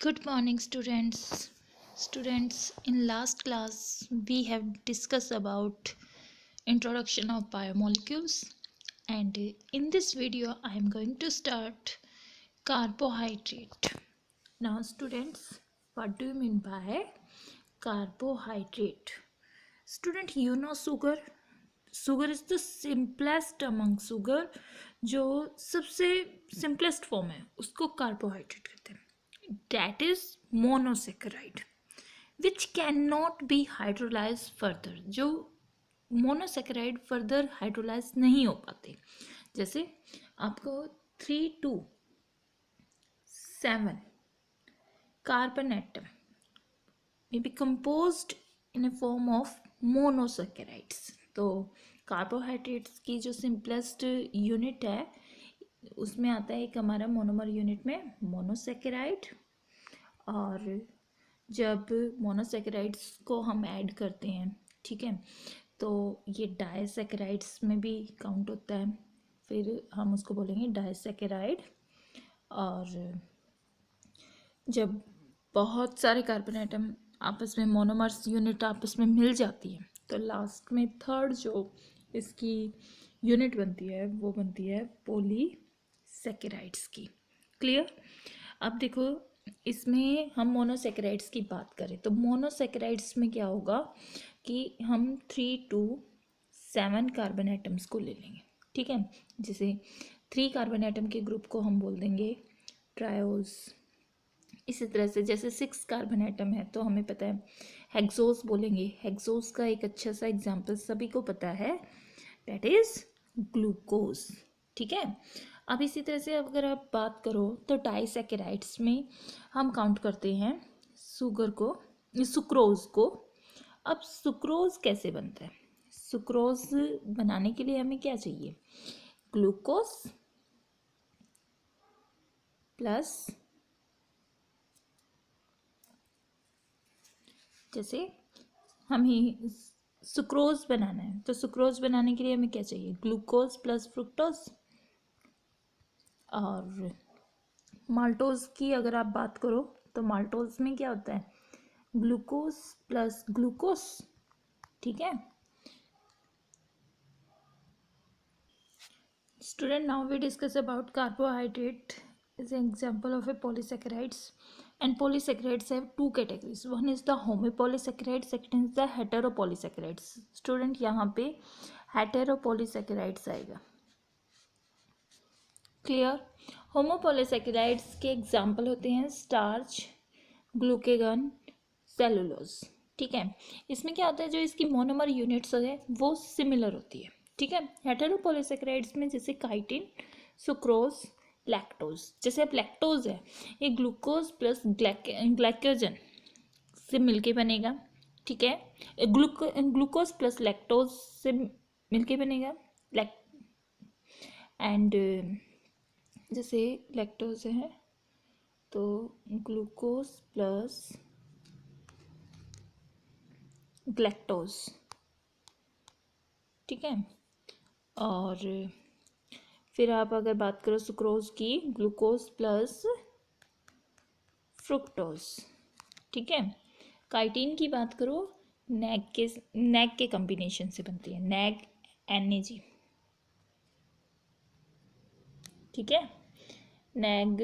Good morning, students. Students, in last class we have discussed about introduction of biomolecules, and in this video I am going to start carbohydrate. Now, students, what do you mean by carbohydrate? Student, you know sugar. Sugar is the simplest among sugar. जो सबसे simplest form है उसको carbohydrate कहते हैं. That is monosaccharide which cannot be hydrolyzed further. जो monosaccharide further hydrolyse नहीं हो पाते. जैसे आपको 3,2,7 carbon atom may be composed in a form of monosaccharides. तो कार्बोहाइड्रेट्स की जो सिंपलेस्ट यूनिट है उसमें आता है एक हमारा मोनोमर यूनिट में मोनोसेक्राइड. और जब मोनोसेक्राइड्स को हम ऐड करते हैं, ठीक है, तो ये डाइसेक्राइड्स में भी काउंट होता है. फिर हम उसको बोलेंगे डाइसेक्राइड. और जब बहुत सारे कार्बन एटम आपस में मोनोमर्स यूनिट आपस में मिल जाती है तो लास्ट में थर्ड जो इसकी यूनिट बनती है वो बनती है पॉलीसेकेराइड्स की. क्लियर? अब देखो, इसमें हम मोनोसेकेराइड्स की बात करें तो मोनोसेकेराइड्स में क्या होगा कि हम 3,2,7 कार्बन एटम्स को ले लेंगे. ठीक है, जैसे 3 कार्बन एटम के ग्रुप को हम बोल देंगे ट्रायोज. इसी तरह से जैसे 6 कार्बन एटम है तो हमें पता है हेक्सोस बोलेंगे. हेक्सोस का एक अच्छा सा एग्जाम्पल सभी को पता है, दैट इज ग्लूकोज. ठीक है. अब इसी तरह से अगर आप बात करो तो डाइसेकेराइड्स में हम काउंट करते हैं सुक्रोज को. अब सुक्रोज कैसे बनता है? सुक्रोज बनाने के लिए हमें क्या चाहिए? ग्लूकोज प्लस, जैसे हमें सुक्रोज बनाना है तो सुक्रोज बनाने के लिए हमें क्या चाहिए? Glucose plus fructose. और माल्टोज की अगर आप बात करो तो माल्टोज में क्या होता है? Glucose plus glucose. ठीक है student, now we discuss about carbohydrate is an example of a polysaccharides, and polysaccharides have two categories. One is the homopolysaccharides, second is the heteropolysaccharides. student, यहाँ पे heteropolysaccharides आएगा. Clear? होमोपोलीसेकेराइड्स के example होते हैं starch, ग्लूकेगन, cellulose. ठीक है, इसमें क्या होता है, जो इसकी मोनोमर यूनिट्स है वो सिमिलर होती है. ठीक है. हेटेरोपोलीसेकेराइड्स में जैसे काइटिन, सुक्रोज, लैक्टोज. जैसे अब लैक्टोज है, ये ग्लूकोज प्लस ग्लाइकोजन से मिलके बनेगा. ठीक है, ग्लूकोज प्लस लैक्टोज से मिलके बनेगा. एंड जैसे लैक्टोज है तो ग्लूकोज प्लस ग्लैक्टोज. ठीक है. और फिर आप अगर बात करो सुक्रोज की, ग्लूकोज प्लस फ्रुक्टोज. ठीक है. काइटिन की बात करो, नैग के कॉम्बिनेशन से बनती है, नैग NAG. ठीक है. नैग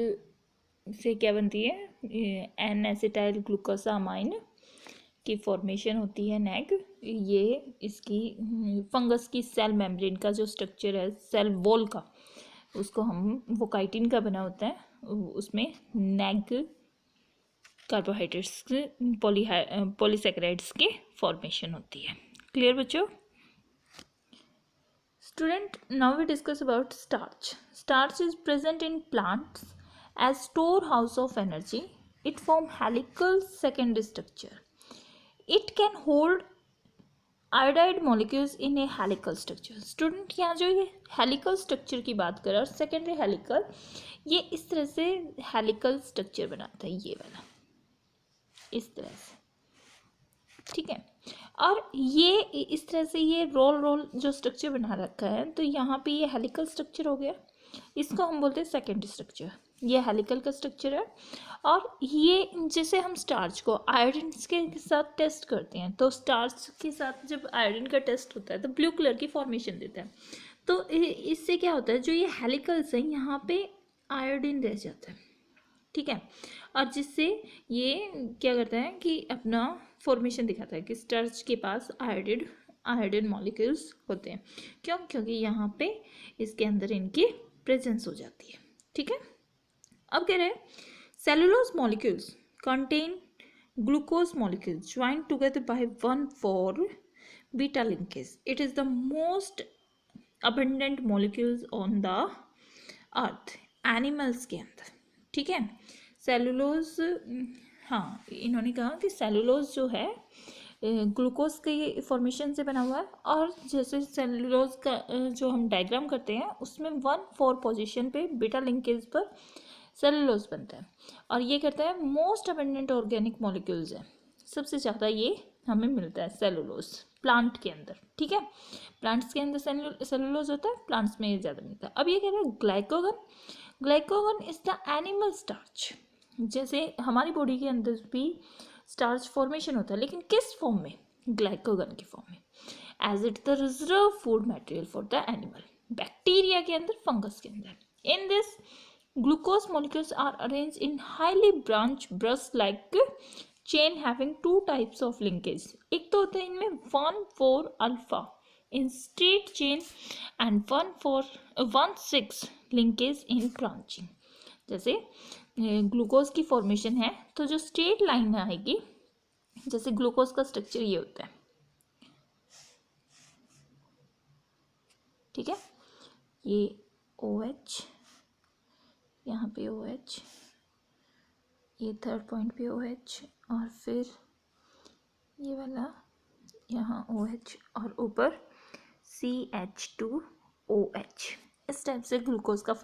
से क्या बनती है? N एसिटाइल ग्लूकोसामाइन की फॉर्मेशन होती है नैग. ये इसकी फंगस की सेल मेम्ब्रेन का जो स्ट्रक्चर है, सेल वॉल का, उसको वो काइटिन का बना होता है, उसमें नैग कार्बोहाइड्रेट्स पॉलीसेकेराइड्स की फॉर्मेशन होती है. क्लियर बच्चों? Student, now we discuss about starch. Starch is present in plants as storehouse of energy. It form helical secondary structure. It can hold iodide molecules in a helical structure. Student, यहाँ जो ये helical structure की बात करें और secondary helical, ये इस तरह से हेलिकल स्ट्रक्चर बनाता है, ये वाला इस तरह से. ठीक है. और ये इस तरह से ये रोल जो स्ट्रक्चर बना रखा है, तो यहाँ पे ये हेलिकल स्ट्रक्चर हो गया, इसको हम बोलते हैं सेकेंडरी स्ट्रक्चर. ये हेलिकल का स्ट्रक्चर है। और ये जैसे हम स्टार्च को आयोडीन के साथ टेस्ट करते हैं, तो स्टार्च के साथ जब आयोडीन का टेस्ट होता है तो ब्लू कलर की फॉर्मेशन देता है। तो इससे क्या होता है, जो ये हेलिकल्स है यहाँ पे आयोडीन रह जाता है, ठीक है। और जिससे ये क्या करता है कि अपना फॉर्मेशन दिखाता है कि स्टार्च के पास आयोडीन मॉलिक्यूल्स होते हैं। क्यों? क्योंकि यहाँ पे इसके अंदर इनकी प्रेजेंस हो जाती है, ठीक है। अब कह रहे हैं cellulose molecules contain glucose molecules joined together by 1,4 beta linkage. It is the most abundant molecules on the earth, animals के अंदर, ठीक है। सेलुलोज, हाँ, इन्होंने कहा कि सेलुलोज जो है ग्लूकोज के फॉर्मेशन से बना हुआ है। और जैसे सेलुलोज का जो हम डायग्राम करते हैं उसमें 1,4 पोजीशन पे बीटा लिंकेज पर सेलुलोज बनता है। और ये कहता है मोस्ट अबंडेंट ऑर्गेनिक मॉलिक्यूल्स है, सबसे ज़्यादा ये हमें मिलता है सेलुलोज प्लांट के अंदर, ठीक है। प्लांट्स के अंदर सेलुलोज होता है, प्लांट्स में ये ज़्यादा मिलता है। अब ये कह रहे हैं ग्लाइकोगन, ग्लाइकोगन इज द एनिमल स्टार्च। जैसे हमारी बॉडी के अंदर भी स्टार्च फॉर्मेशन होता है, लेकिन किस फॉर्म में? ग्लाइकोगन की फॉर्म में, as it the reserve food material for the animal, bacteria के अंदर, फंगस के अंदर। In this glucose molecules are arranged in highly branched brush like chain having two types of linkage। एक तो होता है इनमें 1,4 alpha in straight chain and 1,6 linkage in branching। जैसे ग्लूकोज की फॉर्मेशन है तो जो स्ट्रेट लाइन आएगी, जैसे ग्लूकोज का स्ट्रक्चर ये होता है, ठीक है। ये OH, यहाँ पे OH, ये थर्ड पॉइंट पे OH, और फिर ये वाला यहाँ OH, और ऊपर CH2OH। इस टाइप से ग्लूकोज का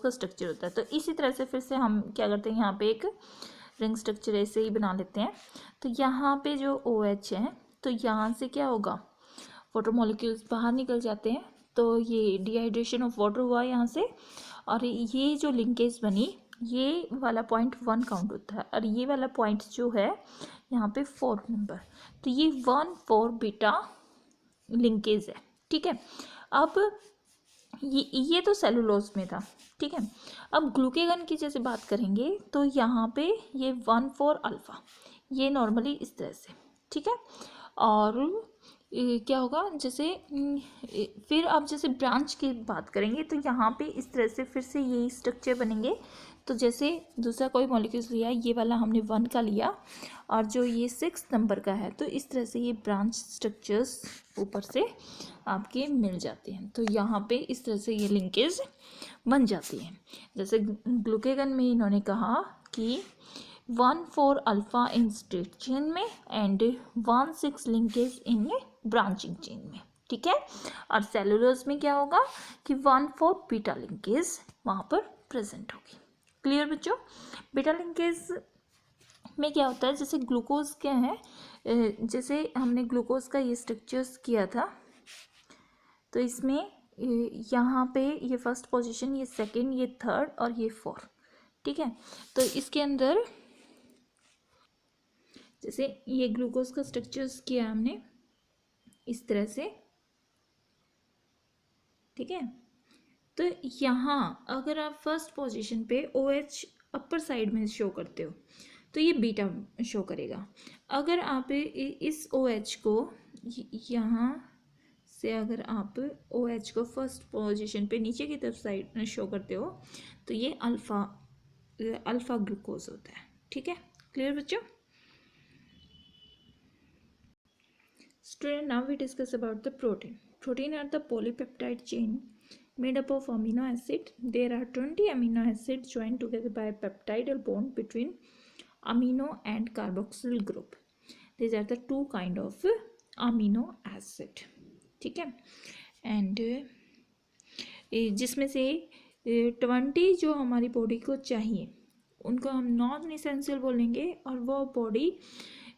स्ट्रक्चर होता है। तो इसी तरह से फिर से हम क्या करते हैं, यहाँ पे एक रिंग स्ट्रक्चर ऐसे ही बना लेते हैं। तो यहाँ पे जो OH है, तो यहाँ से क्या होगा, वाटर मॉलिक्यूल्स बाहर निकल जाते हैं, तो ये डिहाइड्रेशन ऑफ वाटर हुआ यहाँ से। और ये जो लिंकेज बनी, ये वाला पॉइंट 1 काउंट होता है, और ये वाला पॉइंट जो है यहाँ पे 4 नंबर, तो ये 1,4 बीटा लिंकेज है, ठीक है। अब ये तो सेलुलोज में था, ठीक है। अब ग्लूकेगन की जैसे बात करेंगे तो यहाँ पे ये 1,4 अल्फा, ये नॉर्मली इस तरह से, ठीक है। और क्या होगा, जैसे फिर आप जैसे ब्रांच की बात करेंगे तो यहाँ पे इस तरह से फिर से यही स्ट्रक्चर बनेंगे। तो जैसे दूसरा कोई मॉलिक्यूल्स लिया, ये वाला हमने 1 का लिया, और जो ये 6 नंबर का है, तो इस तरह से ये ब्रांच स्ट्रक्चर्स ऊपर से आपके मिल जाते हैं। तो यहाँ पे इस तरह से ये लिंकेज बन जाती है। जैसे ग्लूकेगन में इन्होंने कहा कि 1,4 अल्फा इन स्ट्रेट चेन में and 1,6 linkage in branching chain में, ठीक है। और सेलुलोज में क्या होगा कि 1,4 बीटा लिंकेज वहाँ पर प्रेजेंट होगी। क्लियर बच्चों? बीटा लिंकेज में क्या होता है, जैसे ग्लूकोज क्या है, जैसे हमने ग्लूकोज का ये स्ट्रक्चर्स किया था, तो इसमें यहाँ पे ये फर्स्ट पोजीशन, ये सेकंड, ये थर्ड, और ये 4, ठीक है। तो इसके अंदर जैसे ये ग्लूकोज का स्ट्रक्चर्स किया हमने इस तरह से, ठीक है। तो यहाँ अगर आप फर्स्ट पोजीशन पे OH अपर साइड में शो करते हो तो ये बीटा शो करेगा। अगर आप इस OH को यहाँ से अगर आप OH को फर्स्ट पोजीशन पे नीचे की तरफ साइड शो करते हो तो ये अल्फा ग्लूकोज होता है, ठीक है। क्लियर बच्चों? Student, now we discuss about the protein. Protein are the polypeptide chain made up of amino acid. There are 20 amino acids joined together by a peptidal bond between amino and carboxyl group. These are the two kind of amino acid, ठीक है। And जिसमें से 20 जो हमारी body को चाहिए उनको हम नॉन एसेंशियल बोलेंगे, और वो बॉडी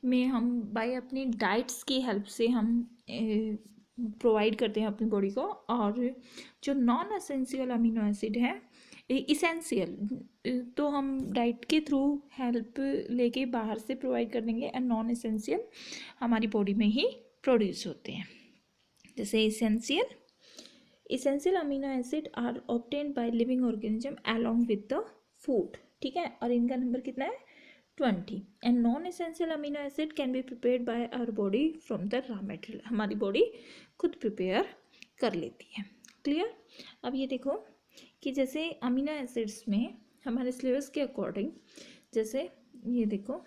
में हम बाय अपनी डाइट्स की हेल्प से हम प्रोवाइड करते हैं अपनी बॉडी को। और जो नॉन एसेंशियल अमीनो एसिड है इसेंशियल तो हम डाइट के थ्रू हेल्प लेके बाहर से प्रोवाइड कर देंगे, एंड नॉन इसेंशियल हमारी बॉडी में ही प्रोड्यूस होते हैं। जैसे essential amino acid are obtained by living organism along with the food, ठीक है, और इनका नंबर कितना है 20। And non essential amino acid can be prepared by our body from the raw material, हमारी बॉडी खुद प्रिपेयर कर लेती है। क्लियर। अब ये देखो कि जैसे अमीनो एसिड्स में हमारे सिलेबस के अकॉर्डिंग, जैसे ये देखो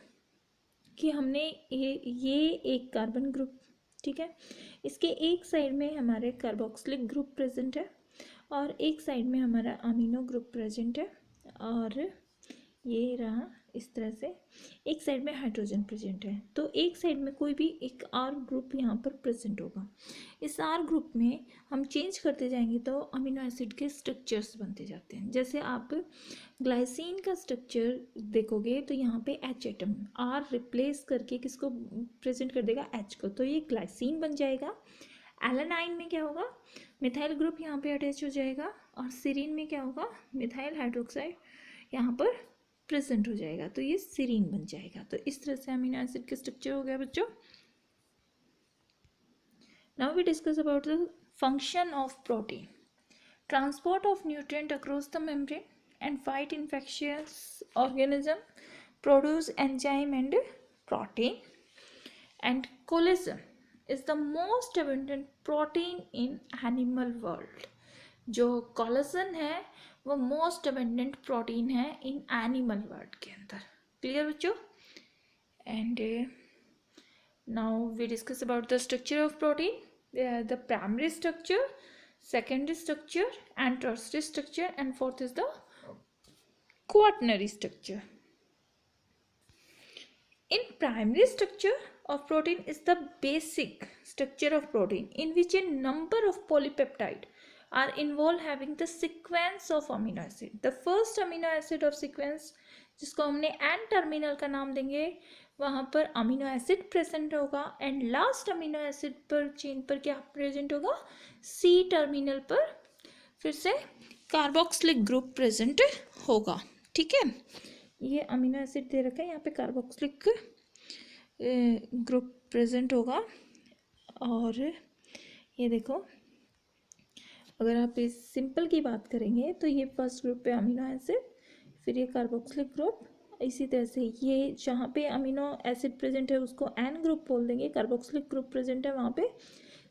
कि हमने ये एक कार्बन ग्रुप, ठीक है, इसके एक साइड में हमारे कार्बोक्सिलिक ग्रुप प्रेजेंट है और एक साइड में हमारा अमीनो ग्रुप प्रेजेंट है, और ये रहा इस तरह से, एक साइड में हाइड्रोजन प्रेजेंट है। तो एक साइड में कोई भी एक आर ग्रुप यहाँ पर प्रेजेंट होगा। इस आर ग्रुप में हम चेंज करते जाएंगे तो अमीनो एसिड के स्ट्रक्चर्स बनते जाते हैं। जैसे आप ग्लाइसिन का स्ट्रक्चर देखोगे तो यहाँ पे एच एटम, आर रिप्लेस करके किसको प्रेजेंट कर देगा, एच को, तो ये ग्लाइसिन बन जाएगा। एलानाइन में क्या होगा, मिथाइल ग्रुप यहाँ पे अटैच हो जाएगा, और सीरीन में क्या होगा, मिथाइल हाइड्रोक्साइड यहाँ पर प्रेजेंट हो जाएगा, तो ये सीरीन बन जाएगा। तो इस तरह से अमीनो एसिड का स्ट्रक्चर हो गया बच्चों। Now we discuss about the function of protein. Transport of nutrient across the membrane and fight infectious organism, produce enzyme and protein, and collagen is the most abundant protein in animal world। जो collagen है वो most abundant protein है in animal world के अंदर। Clear बच्चों। And now we discuss about the structure of protein, the primary structure, secondary structure and tertiary structure, and fourth is the quaternary structure। In primary structure of protein is the basic structure of protein in which a number of polypeptide are involved having the sequence of amino acid। The first amino acid of sequence जिसको हमने N terminal का नाम देंगे, वहाँ पर amino acid present होगा, and last amino acid पर chain पर क्या प्रेजेंट होगा, C टर्मिनल पर फिर से कार्बोक्सिलिक ग्रुप प्रेजेंट होगा। ठीक है, ये अमीनो एसिड दे रखा है, यहाँ पे कार्बोक्सिलिक ग्रुप प्रेजेंट होगा, और ये देखो अगर आप इस सिंपल की बात करेंगे तो ये फर्स्ट ग्रुप पे अमीनो एसिड, फिर ये कार्बोक्सिलिक ग्रुप, इसी तरह से ये जहाँ पे अमीनो एसिड प्रेजेंट है उसको एन ग्रुप बोल देंगे, कार्बोक्सिलिक ग्रुप प्रेजेंट है वहाँ पे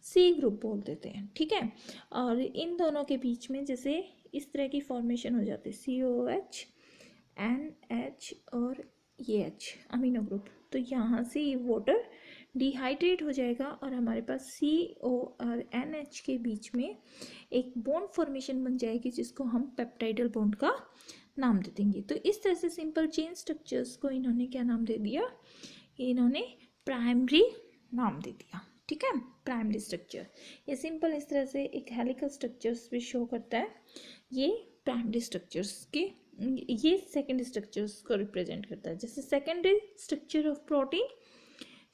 सी ग्रुप बोल देते हैं। ठीक है, और इन दोनों के बीच में जैसे इस तरह की फॉर्मेशन हो जाती है, COH NH और ये H अमीनो ग्रुप, तो यहाँ से ये वाटर डिहाइड्रेट हो जाएगा और हमारे पास CO और NH के बीच में एक बॉन्ड फॉर्मेशन बन जाएगी जिसको हम पेप्टाइडल बॉन्ड का नाम दे देंगे। तो इस तरह से सिंपल चेन स्ट्रक्चर्स को इन्होंने क्या नाम दे दिया, इन्होंने प्राइमरी नाम दे दिया। ठीक है, प्राइमरी स्ट्रक्चर, ये सिंपल इस तरह से एक हेलिकल स्ट्रक्चर्स भी शो करता है, ये प्राइमरी स्ट्रक्चर्स के, ये सेकेंडरी स्ट्रक्चर्स को रिप्रेजेंट करता है। जैसे secondary structure of protein,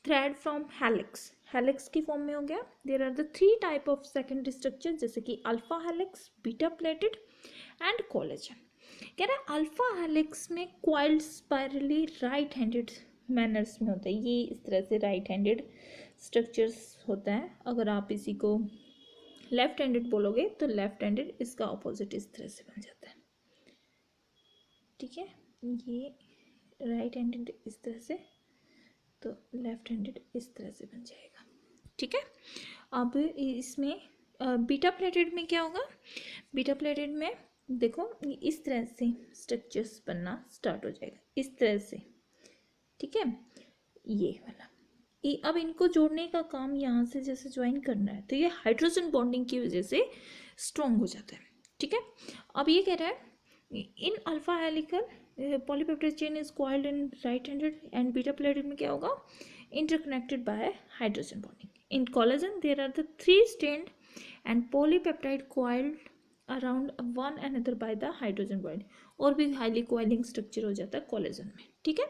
thread from helix, helix की फॉर्म में हो गया। There are the 3 type of secondary structure, जैसे कि alpha helix, beta pleated and collagen. कह रहा है अल्फा हेलिक्स में coiled spirally right handed manners में होता है, ये इस तरह से राइट हैंडेड स्ट्रक्चर्स होता है। अगर आप इसी को लेफ्ट हैंडेड बोलोगे तो लेफ्ट हैंडेड इसका ऑपोजिट इस तरह से बन जाता है। ठीक है, ये राइट हैंडेड इस तरह से, तो लेफ्ट हैंडेड इस तरह से बन जाएगा। ठीक है, अब इसमें बीटा प्लेटेड में क्या होगा, बीटा प्लेटेड में देखो इस तरह से स्ट्रक्चर्स बनना स्टार्ट हो जाएगा, इस तरह से। ठीक है, ये वाला, अब इनको जोड़ने का काम यहाँ से जैसे ज्वाइन करना है तो ये हाइड्रोजन बॉन्डिंग की वजह से स्ट्रॉन्ग हो जाता है। ठीक है, अब ये कह रहा है in alpha helical polypeptide chain is coiled in right handed, and beta pleated में क्या होगा, interconnected by hydrogen bonding. In collagen there are the 3 strand and polypeptide coiled around one another by the hydrogen bond, और भी highly coiling structure हो जाता है collagen में। ठीक है,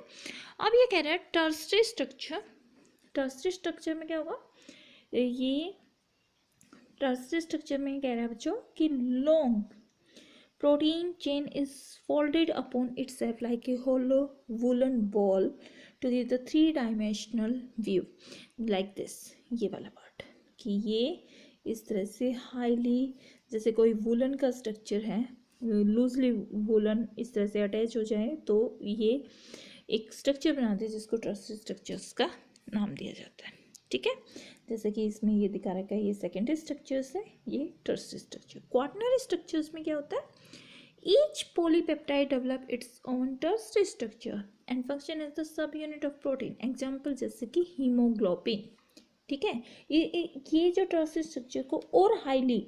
अब ये कह रहा है टर्शियरी स्ट्रक्चर, टर्शियरी स्ट्रक्चर में क्या होगा, ये टर्शियरी स्ट्रक्चर में कह रहा है बच्चों कि long protein chain is folded upon itself like a hollow woolen ball to give the three dimensional view like this. ये वाला पार्ट कि ये इस तरह से हाईली, जैसे कोई वुलन का स्ट्रक्चर है, लूजली वुलन इस तरह से अटैच हो जाए तो ये एक स्ट्रक्चर बनाते हैं जिसको ट्रस्ट स्ट्रक्चर्स का नाम दिया जाता है. ठीक है, जैसे कि इसमें ये दिखा रखा है, ये सेकेंडरी स्ट्रक्चर्स है, ये टर्सरी स्ट्रक्चर. क्वाटरनरी स्ट्रक्चर्स में क्या होता है, each polypeptide develop its own tertiary structure and function as the sub unit of protein. Example जैसे कि हीमोग्लोबिन. ठीक है, ये जो टर्सरी स्ट्रक्चर को और हाईली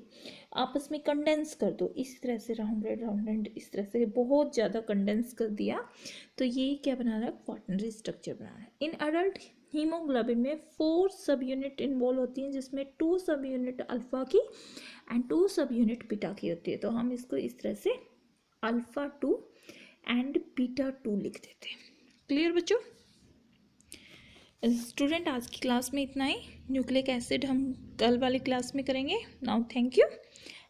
आपस में कंडेंस कर दो, इस तरह से राउंडेड इस तरह से बहुत ज़्यादा कंडेंस कर दिया तो ये क्या बना रहा है, क्वाटरनरी स्ट्रक्चर बना रहा है. इन अडल्ट हीमोग्लोबिन में 4 सब यूनिट इन्वॉल्व होती हैं जिसमें 2 सब यूनिट अल्फ़ा की एंड 2 सब यूनिट बीटा की होती है. तो हम इसको इस तरह से अल्फ़ा 2 एंड बीटा 2 लिख देते हैं. क्लियर बच्चों? स्टूडेंट, आज की क्लास में इतना ही. न्यूक्लिक एसिड हम कल वाली क्लास में करेंगे. Now thank you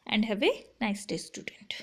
and have a nice day student.